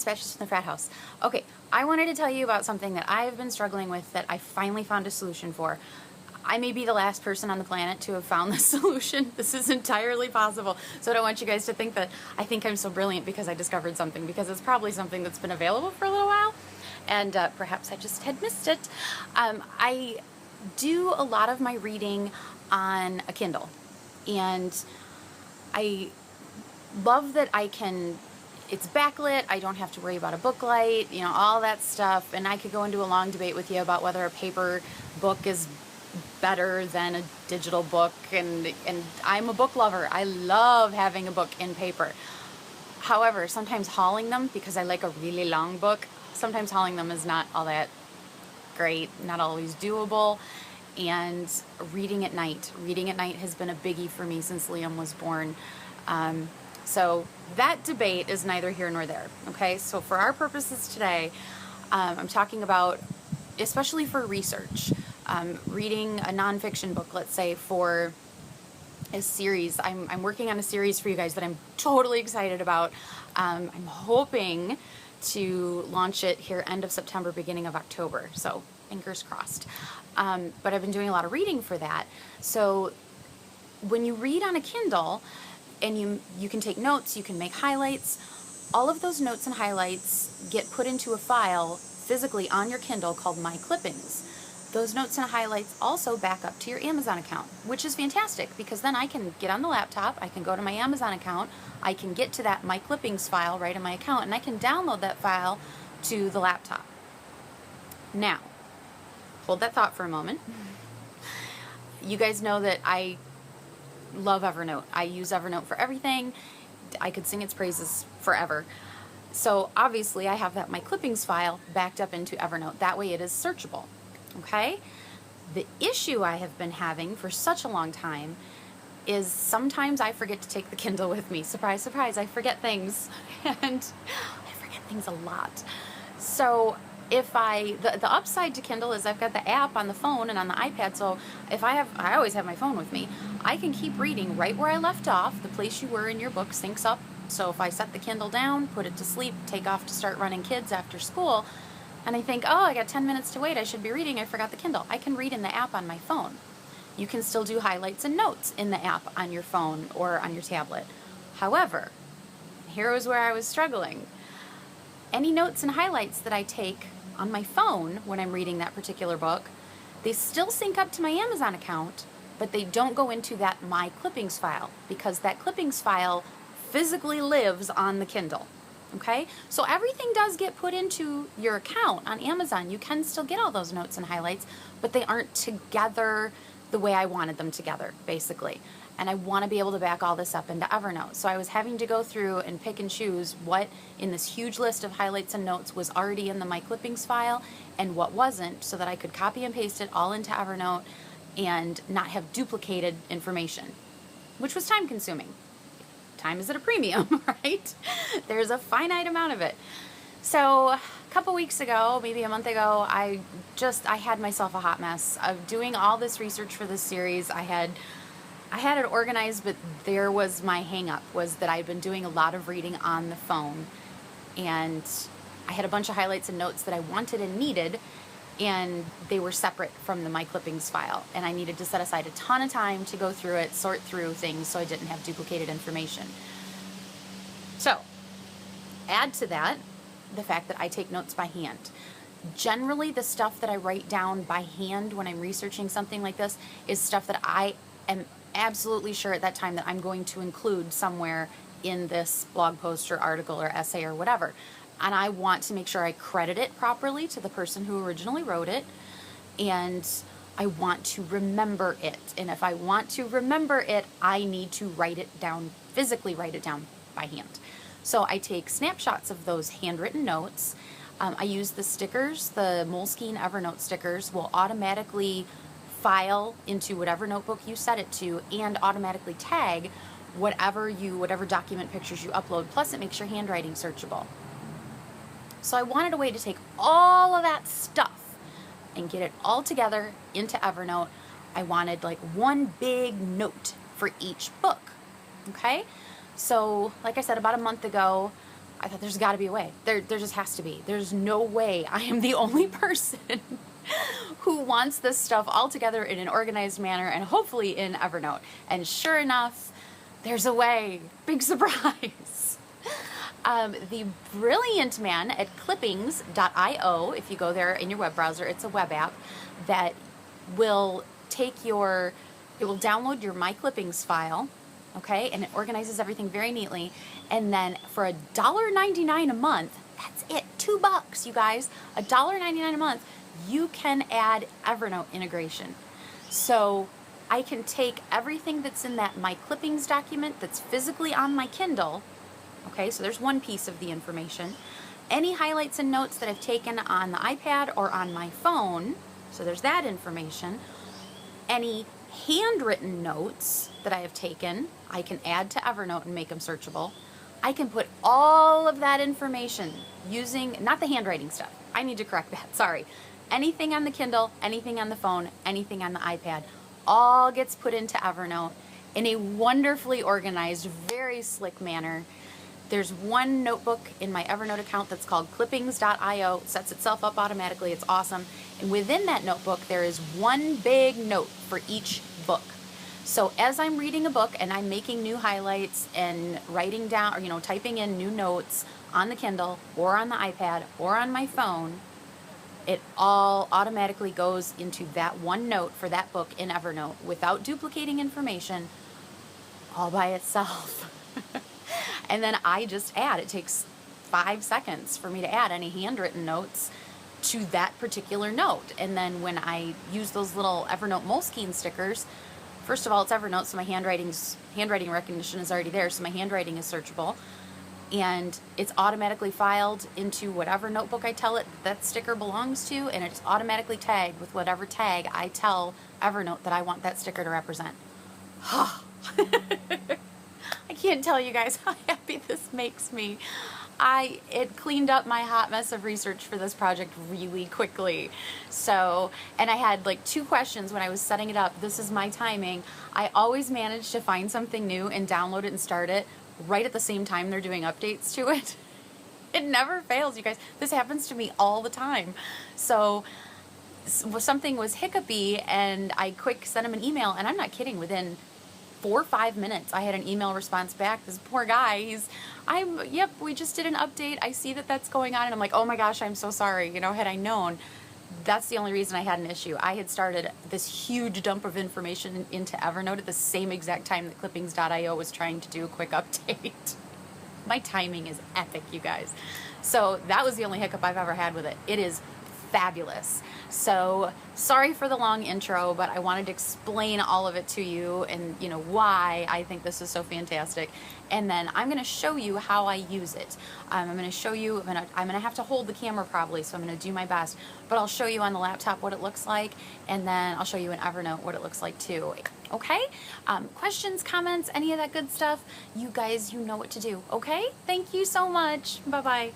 Dispatches from the Frat House. Okay, I wanted to tell you about something that I have been struggling with that I finally found a solution for. I may be the last person on the planet to have found this solution. This is entirely possible. So I don't want you guys to think that I think I'm so brilliant because I discovered something, because it's probably something that's been available for a little while, and perhaps I just had missed it. I do a lot of my reading on a Kindle, and I love that it's backlit, I don't have to worry about a book light, all that stuff, and I could go into a long debate with you about whether a paper book is better than a digital book, and I'm a book lover. I love having a book in paper. However, sometimes hauling them, because I like a really long book, sometimes hauling them is not all that great, not always doable. And reading at night has been a biggie for me since Liam was born. So that debate is neither here nor there. Okay, so for our purposes today, I'm talking about, especially for research, reading a nonfiction book, let's say for a series. I'm working on a series for you guys that I'm totally excited about. I'm hoping to launch it here end of September, beginning of October. So fingers crossed. But I've been doing a lot of reading for that. So when you read on a Kindle, and you can take notes, you can make highlights, all of those notes and highlights get put into a file physically on your Kindle called My Clippings. Those notes and highlights also back up to your Amazon account, which is fantastic, because then I can get on the laptop, I can go to my Amazon account, I can get to that My Clippings file right in my account, and I can download that file to the laptop. Now, hold that thought for a moment. You guys know that I love Evernote. I use Evernote for everything. I could sing its praises forever. So obviously I have that My Clippings file backed up into Evernote. That way it is searchable. Okay? The issue I have been having for such a long time is sometimes I forget to take the Kindle with me. Surprise, surprise, I forget things. And I forget things a lot. So the upside to Kindle is I've got the app on the phone and on the iPad, so I always have my phone with me. I can keep reading right where I left off. The place you were in your book syncs up. So if I set the Kindle down, put it to sleep, take off to start running kids after school, and I think, oh, I got 10 minutes to wait, I should be reading, I forgot the Kindle. I can read in the app on my phone. You can still do highlights and notes in the app on your phone or on your tablet. However, here was where I was struggling. Any notes and highlights that I take on my phone when I'm reading that particular book, they still sync up to my Amazon account, but they don't go into that My Clippings file, because that clippings file physically lives on the Kindle. Okay? So everything does get put into your account on Amazon. You can still get all those notes and highlights, but they aren't together the way I wanted them together, basically. And I want to be able to back all this up into Evernote. So I was having to go through and pick and choose what in this huge list of highlights and notes was already in the My Clippings file and what wasn't, so that I could copy and paste it all into Evernote and not have duplicated information, which was time consuming. Time is at a premium, right? There's a finite amount of it. So a couple weeks ago, maybe a month ago, I had myself a hot mess of doing all this research for this series. I had it organized, but there was my hang-up, was that I'd been doing a lot of reading on the phone, and I had a bunch of highlights and notes that I wanted and needed, and they were separate from the My Clippings file, and I needed to set aside a ton of time to go through it, sort through things, so I didn't have duplicated information. So, add to that the fact that I take notes by hand. Generally, the stuff that I write down by hand when I'm researching something like this is stuff that I am absolutely sure at that time that I'm going to include somewhere in this blog post or article or essay or whatever. And I want to make sure I credit it properly to the person who originally wrote it, and I want to remember it. And if I want to remember it, I need to write it down, physically write it down by hand. So I take snapshots of those handwritten notes. I use the stickers, the Moleskine Evernote stickers will automatically file into whatever notebook you set it to and automatically tag whatever document pictures you upload, plus it makes your handwriting searchable. So I wanted a way to take all of that stuff and get it all together into Evernote. I wanted like one big note for each book. Okay? So, like I said, about a month ago, I thought there's got to be a way. There just has to be. There's no way I am the only person who wants this stuff all together in an organized manner and hopefully in Evernote. And sure enough, there's a way. Big surprise. The brilliant man at clippings.io, if you go there in your web browser, it's a web app that will it will download your My Clippings file, okay, and it organizes everything very neatly. And then for $1.99 a month, that's it, $2, you guys, $1.99 a month, you can add Evernote integration. So I can take everything that's in that My Clippings document that's physically on my Kindle, okay, so there's one piece of the information, any highlights and notes that I've taken on the iPad or on my phone, so there's that information, any handwritten notes that I have taken, I can add to Evernote and make them searchable. I can put all of that information using, not the handwriting stuff, I need to correct that, sorry. Anything on the Kindle, anything on the phone, anything on the iPad, all gets put into Evernote in a wonderfully organized, very slick manner. There's one notebook in my Evernote account that's called clippings.io. It sets itself up automatically. It's awesome. And within that notebook, there is one big note for each book. So as I'm reading a book and I'm making new highlights and writing down, or typing in new notes on the Kindle or on the iPad or on my phone, it all automatically goes into that one note for that book in Evernote without duplicating information, all by itself. And then I just add, it takes 5 seconds for me to add any handwritten notes to that particular note. And then when I use those little Evernote Moleskine stickers, first of all, it's Evernote, so my handwriting recognition is already there, so my handwriting is searchable. And it's automatically filed into whatever notebook I tell it that sticker belongs to, and it's automatically tagged with whatever tag I tell Evernote that I want that sticker to represent. I can't tell you guys how happy this makes me. It cleaned up my hot mess of research for this project really quickly. So, and I had like 2 questions when I was setting it up. This is my timing. I always manage to find something new and download it and start it right at the same time they're doing updates to it. It never fails, you guys. This happens to me all the time. So something was hiccupy and I quick sent him an email, and I'm not kidding, within 4 or 5 minutes I had an email response back. This poor guy, yep, we just did an update. I see that that's going on. And I'm like, oh my gosh, I'm so sorry. Had I known, that's the only reason I had an issue. I had started this huge dump of information into Evernote at the same exact time that clippings.io was trying to do a quick update. My timing is epic, you guys. So that was the only hiccup I've ever had with it. It is fabulous. So sorry for the long intro, but I wanted to explain all of it to you and why I think this is so fantastic. And then I'm going to show you how I use it. I'm going to show you, I'm going to have to hold the camera probably, so I'm going to do my best, but I'll show you on the laptop what it looks like, and then I'll show you in Evernote what it looks like too. Okay? Questions, comments, any of that good stuff, you guys, you know what to do. Okay? Thank you so much. Bye-bye.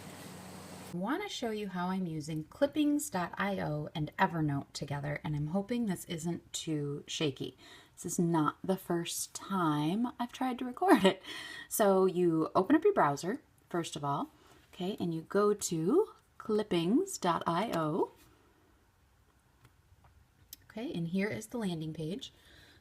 I want to show you how I'm using clippings.io and Evernote together, and I'm hoping this isn't too shaky. This is not the first time I've tried to record it. So you open up your browser, first of all, okay, and you go to clippings.io. Okay, and here is the landing page.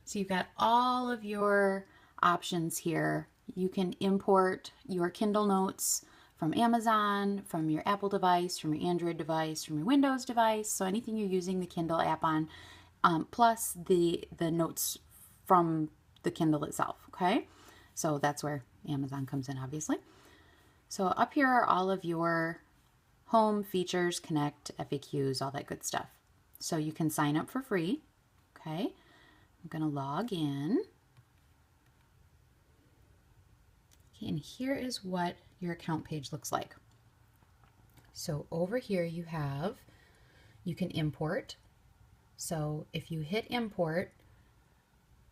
So you've got all of your options here. You can import your Kindle notes from Amazon, from your Apple device, from your Android device, from your Windows device, so anything you're using the Kindle app on, plus the notes from the Kindle itself, okay? So that's where Amazon comes in, obviously. So up here are all of your home features, connect, FAQs, all that good stuff. So you can sign up for free, okay? I'm gonna log in. Okay, and here is what your account page looks like. So over here you can import. So if you hit import,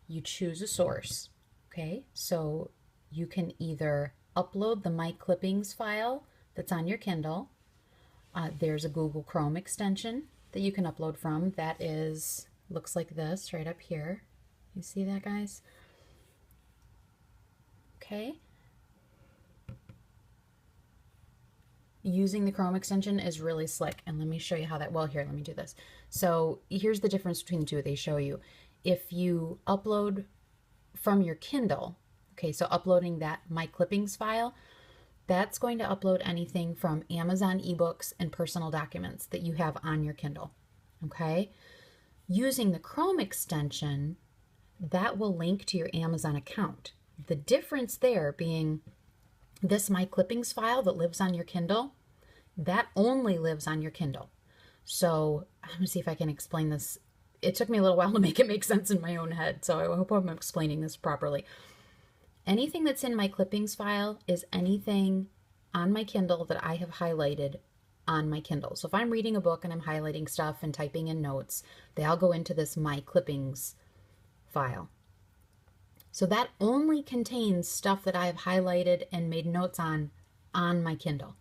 you choose a source, okay? So you can either upload the My Clippings file that's on your Kindle. There's a Google Chrome extension that you can upload from. That looks like this right up here. You see that, guys? Okay. using the Chrome extension is really slick. And let me show you how that, well, here, let me do this. So here's the difference between the two. They show you if you upload from your Kindle, okay, so uploading that My Clippings file, that's going to upload anything from Amazon ebooks and personal documents that you have on your Kindle, okay? Using the Chrome extension, that will link to your Amazon account. The difference there being this My Clippings file that lives on your Kindle, that only lives on your Kindle. So I'm going to see if I can explain this. It took me a little while to make it make sense in my own head, so I hope I'm explaining this properly. Anything that's in My Clippings file is anything on my Kindle that I have highlighted on my Kindle. So if I'm reading a book and I'm highlighting stuff and typing in notes, they all go into this My Clippings file. So that only contains stuff that I have highlighted and made notes on my Kindle.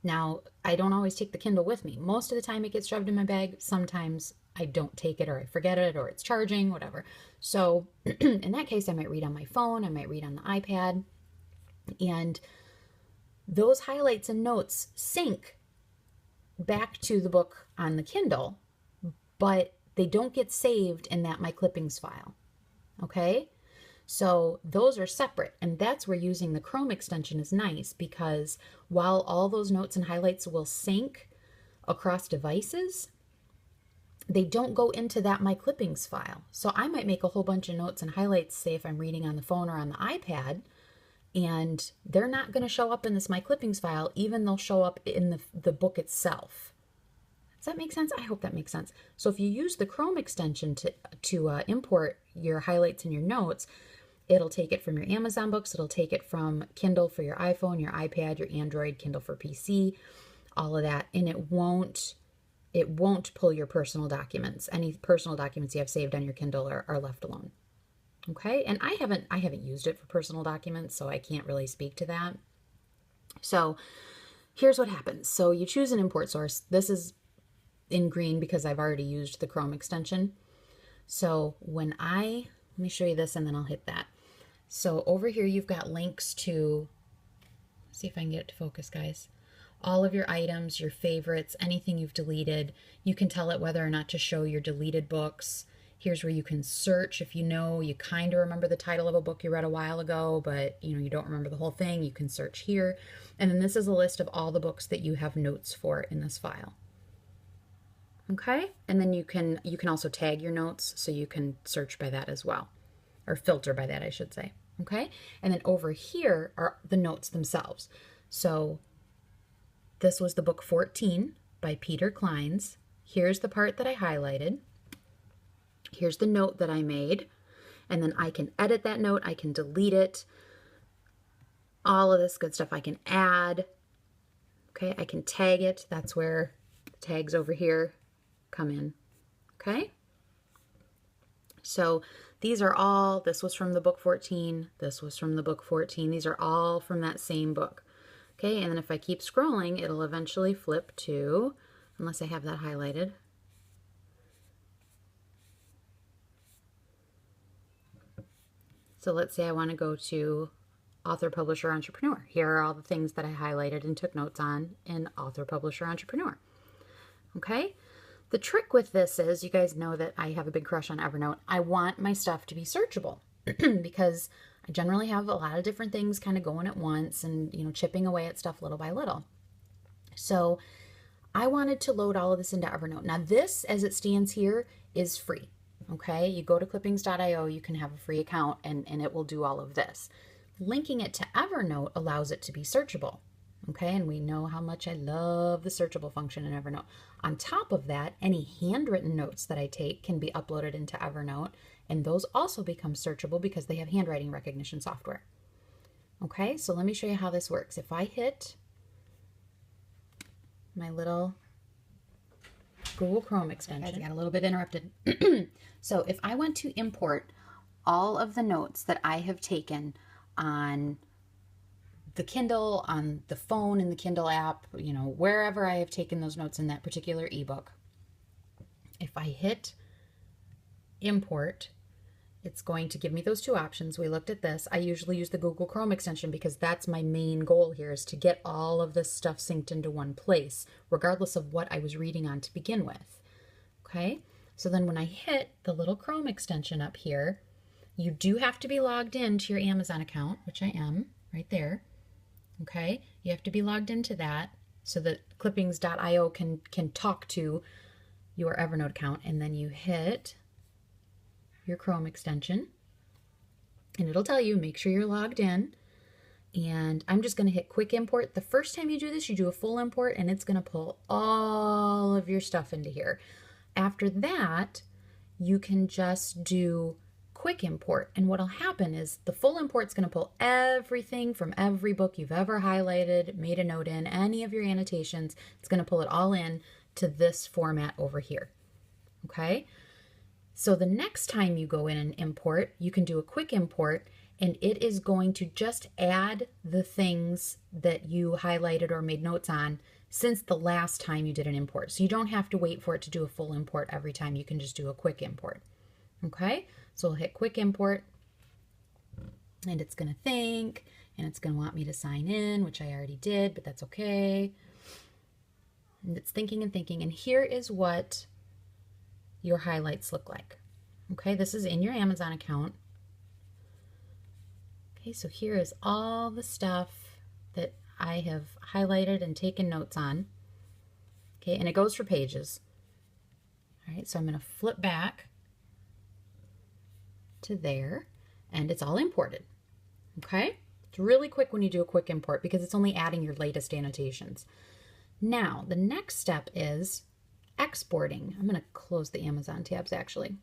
Now, I don't always take the Kindle with me. Most of the time it gets shoved in my bag. Sometimes I don't take it, or I forget it, or it's charging, whatever. So in that case, I might read on my phone, I might read on the iPad, and those highlights and notes sync back to the book on the Kindle, but they don't get saved in that My Clippings file, okay? So those are separate, and that's where using the Chrome extension is nice, because while all those notes and highlights will sync across devices, they don't go into that My Clippings file. So I might make a whole bunch of notes and highlights, say if I'm reading on the phone or on the iPad, and they're not going to show up in this My Clippings file, even they'll show up in the book itself. Does that make sense? I hope that makes sense. So if you use the Chrome extension to import your highlights and your notes, it'll take it from your Amazon books, it'll take it from Kindle for your iPhone, your iPad, your Android, Kindle for PC, all of that, and it won't pull your personal documents. Any personal documents you have saved on your Kindle are left alone. Okay? And I haven't used it for personal documents, so I can't really speak to that. So here's what happens. So you choose an import source. This is in green because I've already used the Chrome extension. So let me show you this and then I'll hit that. So over here you've got links to, see if I can get it to focus, guys. All of your items, your favorites, anything you've deleted. You can tell it whether or not to show your deleted books. Here's where you can search if you kind of remember the title of a book you read a while ago, but you don't remember the whole thing. You can search here. And then this is a list of all the books that you have notes for in this file. Okay? And then you can also tag your notes, so you can search by that as well, or filter by that, I should say. Okay? And then over here are the notes themselves. So this was the book 14 by Peter Kleins. Here's the part that I highlighted. Here's the note that I made. And then I can edit that note. I can delete it. All of this good stuff I can add. Okay, I can tag it. That's where the tags over here come in. Okay? So these are all, this was from the book 14. This was from the book 14. These are all from that same book. Okay, and then if I keep scrolling, it'll eventually flip to, unless I have that highlighted. So let's say I want to go to author, publisher, entrepreneur. Here are all the things that I highlighted and took notes on in author, publisher, entrepreneur. Okay? The trick with this is, you guys know that I have a big crush on Evernote. I want my stuff to be searchable because I generally have a lot of different things kind of going at once and, chipping away at stuff little by little. So I wanted to load all of this into Evernote. Now this, as it stands here, is free. Okay, you go to clippings.io, you can have a free account and it will do all of this. Linking it to Evernote allows it to be searchable. Okay, and we know how much I love the searchable function in Evernote. On top of that, any handwritten notes that I take can be uploaded into Evernote, and those also become searchable because they have handwriting recognition software. Okay, so let me show you how this works. If I hit my little Google Chrome extension, I got a little bit interrupted. So if I want to import all of the notes that I have taken on the Kindle, on the phone, in the Kindle app, wherever I have taken those notes in that particular ebook, if I hit import, it's going to give me those two options. We looked at this. I usually use the Google Chrome extension because that's my main goal here, is to get all of this stuff synced into one place, regardless of what I was reading on to begin with. Okay, so then when I hit the little Chrome extension up here, you do have to be logged into your Amazon account, which I am right there. Okay, you have to be logged into that so that clippings.io can talk to your Evernote account, and then you hit your Chrome extension and it'll tell you make sure you're logged in. And I'm just going to hit quick import. The first time you do this, you do a full import and it's going to pull all of your stuff into here. After that, you can just do quick import, and what'll happen is the full import's going to pull everything from every book you've ever highlighted, made a note in, any of your annotations. It's going to pull it all in to this format over here. Okay, so the next time you go in and import, you can do a quick import, and it is going to just add the things that you highlighted or made notes on since the last time you did an import. So you don't have to wait for it to do a full import every time. You can just do a quick import. Okay, so we'll hit quick import, and it's going to think, and it's going to want me to sign in, which I already did, but that's okay. And it's thinking and thinking, and here is what your highlights look like. Okay, this is in your Amazon account. Okay, so here is all the stuff that I have highlighted and taken notes on. Okay, and it goes for pages. All right, so I'm going to flip back to there, and it's all imported. Okay, it's really quick when you do a quick import because it's only adding your latest annotations. Now, the next step is exporting. I'm going to close the Amazon tabs actually.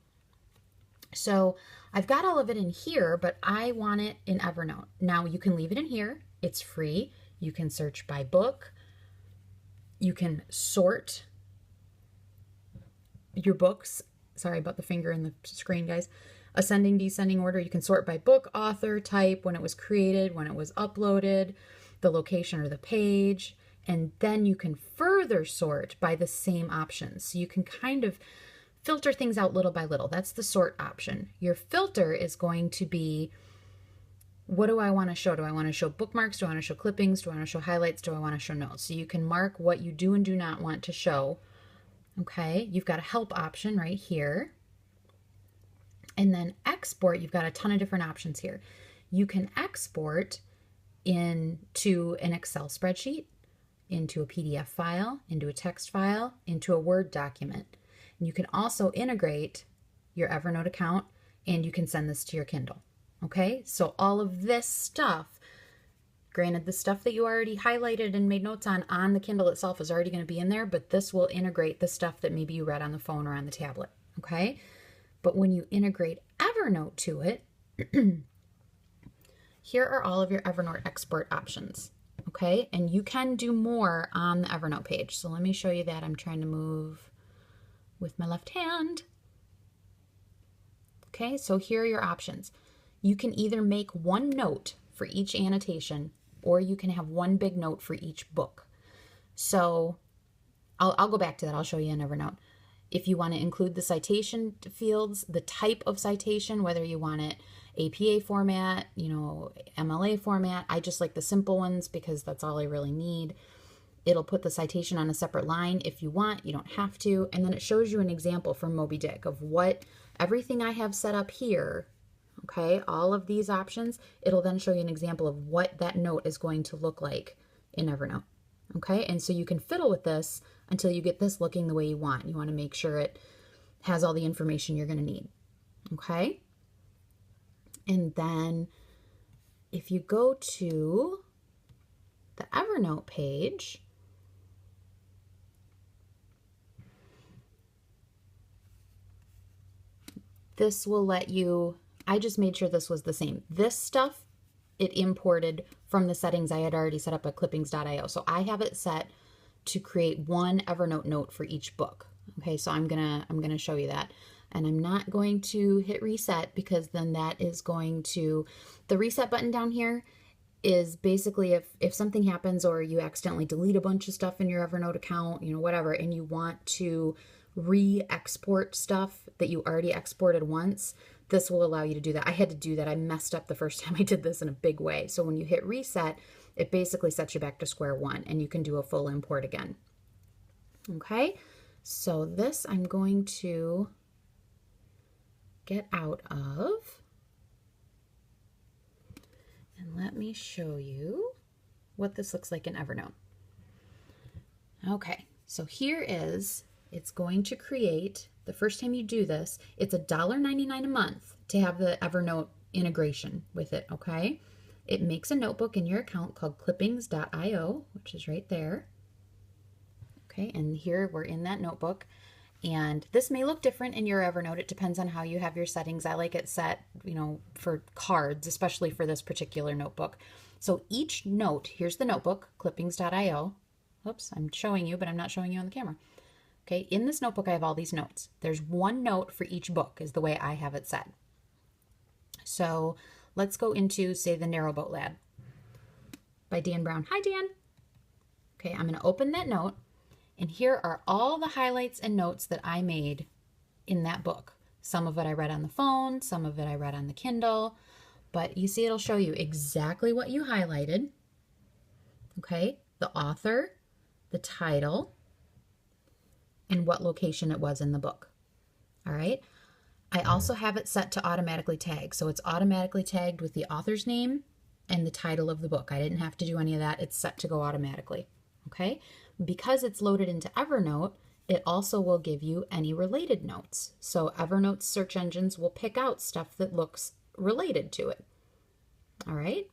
So I've got all of it in here, but I want it in Evernote. Now you can leave it in here. It's free. You can search by book. You can sort your books. Sorry about the finger in the screen, guys. Ascending, descending order. You can sort by book, author, type, when it was created, when it was uploaded, the location or the page. And then you can further sort by the same options. So you can kind of filter things out little by little. That's the sort option. Your filter is going to be, what do I want to show? Do I want to show bookmarks? Do I want to show clippings? Do I want to show highlights? Do I want to show notes? So you can mark what you do and do not want to show. Okay, you've got a help option right here. And then export, you've got a ton of different options here. You can export into an Excel spreadsheet, into a PDF file, into a text file, into a Word document. And you can also integrate your Evernote account, and you can send this to your Kindle. Okay, so all of this stuff, granted the stuff that you already highlighted and made notes on the Kindle itself is already going to be in there, but this will integrate the stuff that maybe you read on the phone or on the tablet. Okay, but when you integrate Evernote to it, here are all of your Evernote export options. Okay, and you can do more on the Evernote page. So let me show you that. I'm trying to move with my left hand. Okay, so here are your options. You can either make one note for each annotation, or you can have one big note for each book. So I'll go back to that. I'll show you in Evernote. If you want to include the citation fields, the type of citation, whether you want it APA format, MLA format. I just like the simple ones because that's all I really need. It'll put the citation on a separate line if you want. You don't have to. And then it shows you an example from Moby Dick of what everything I have set up here. Okay, all of these options. It'll then show you an example of what that note is going to look like in Evernote. Okay, and so you can fiddle with this until you get this looking the way you want. You want to make sure it has all the information you're going to need. Okay, and then if you go to the Evernote page, this will let you, I just made sure this was the same. This stuff, it imported from the settings I had already set up at clippings.io. So I have it set to create one Evernote note for each book. Okay, so I'm gonna show you that. And I'm not going to hit reset because then that is going to, the reset button down here is basically if something happens or you accidentally delete a bunch of stuff in your Evernote account, whatever, and you want to re-export stuff that you already exported once, this will allow you to do that. I had to do that. I messed up the first time I did this in a big way. So when you hit reset, it basically sets you back to square one and you can do a full import again. Okay, so this I'm going to get out of. And let me show you what this looks like in Evernote. Okay, so here is, it's going to create, the first time you do this, it's $1.99 a month to have the Evernote integration with it, okay? It makes a notebook in your account called clippings.io, which is right there. Okay, and here we're in that notebook. And this may look different in your Evernote. It depends on how you have your settings. I like it set, for cards, especially for this particular notebook. So each note, here's the notebook, clippings.io. Oops, I'm showing you, but I'm not showing you on the camera. Okay, in this notebook, I have all these notes. There's one note for each book is the way I have it set. So let's go into, say, The Narrowboat Lad by Dan Brown. Hi, Dan. Okay, I'm going to open that note. And here are all the highlights and notes that I made in that book. Some of it I read on the phone, some of it I read on the Kindle, but you see it'll show you exactly what you highlighted. Okay, the author, the title, and what location it was in the book. All right, I also have it set to automatically tag. So it's automatically tagged with the author's name and the title of the book. I didn't have to do any of that. It's set to go automatically. Okay. Because it's loaded into Evernote, it also will give you any related notes. So Evernote's search engines will pick out stuff that looks related to it. All right.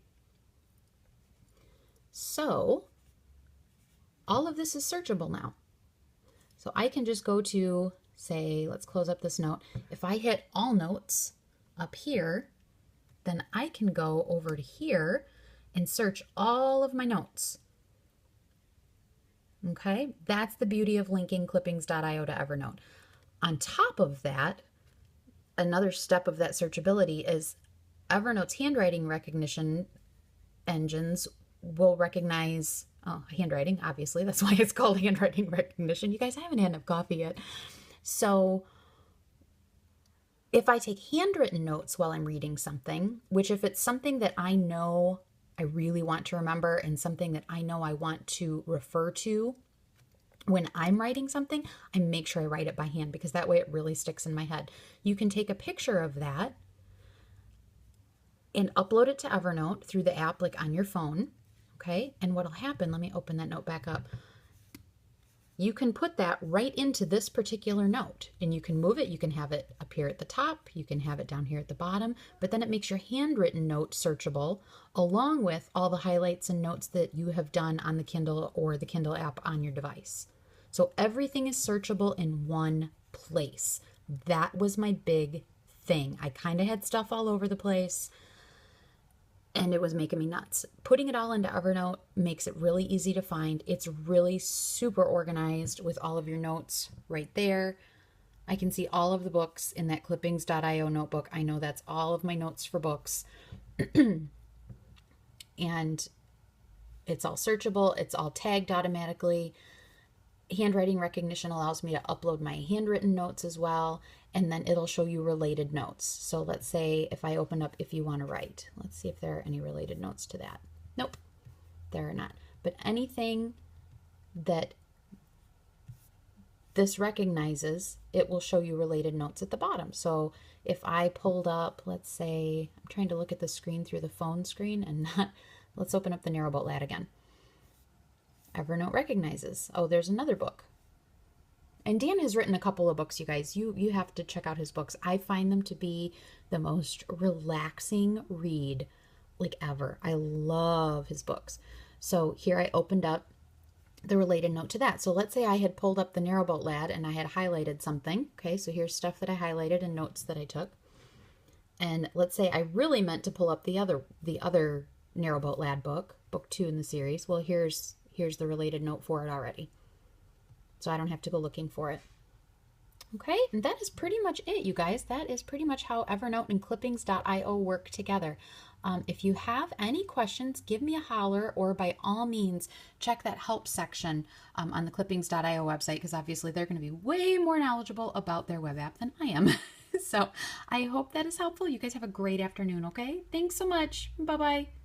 So all of this is searchable now. So I can just go to, say, let's close up this note. If I hit all notes up here, then I can go over to here and search all of my notes. Okay, that's the beauty of linking clippings.io to Evernote. On top of that, another step of that searchability is Evernote's handwriting recognition engines will recognize handwriting, obviously. That's why it's called handwriting recognition. You guys, I haven't had enough coffee yet. So if I take handwritten notes while I'm reading something, which if it's something that I know I really want to remember and something that I know I want to refer to when I'm writing something, I make sure I write it by hand because that way it really sticks in my head. You can take a picture of that and upload it to Evernote through the app, like on your phone. Okay. And what'll happen, let me open that note back up. You can put that right into this particular note and you can move it. You can have it up here at the top. You can have it down here at the bottom, but then it makes your handwritten note searchable along with all the highlights and notes that you have done on the Kindle or the Kindle app on your device. So everything is searchable in one place. That was my big thing. I kind of had stuff all over the place and it was making me nuts. Putting it all into Evernote makes it really easy to find. It's really super organized with all of your notes right there. I can see all of the books in that clippings.io notebook. I know that's all of my notes for books. And it's all searchable. It's all tagged automatically. Handwriting recognition allows me to upload my handwritten notes as well. And then it'll show you related notes. So let's say if I open up if you want to write, let's see if there are any related notes to that. Nope, there are not. But anything that this recognizes, it will show you related notes at the bottom. So if I pulled up, let's say, I'm trying to look at the screen through the phone screen and not, let's open up The Narrowboat Lad again. Evernote recognizes, oh, there's another book. And Dan has written a couple of books, you guys. You have to check out his books. I find them to be the most relaxing read like ever. I love his books. So here I opened up the related note to that. So let's say I had pulled up The Narrowboat Lad and I had highlighted something. Okay, so here's stuff that I highlighted and notes that I took. And let's say I really meant to pull up the other Narrowboat Lad book 2 in the series. Well, here's the related note for it already. So I don't have to go looking for it. Okay, and that is pretty much it, you guys. That is pretty much how Evernote and clippings.io work together. If you have any questions, give me a holler, or by all means, check that help section on the clippings.io website, because obviously they're going to be way more knowledgeable about their web app than I am. So I hope that is helpful. You guys have a great afternoon, okay? Thanks so much. Bye-bye.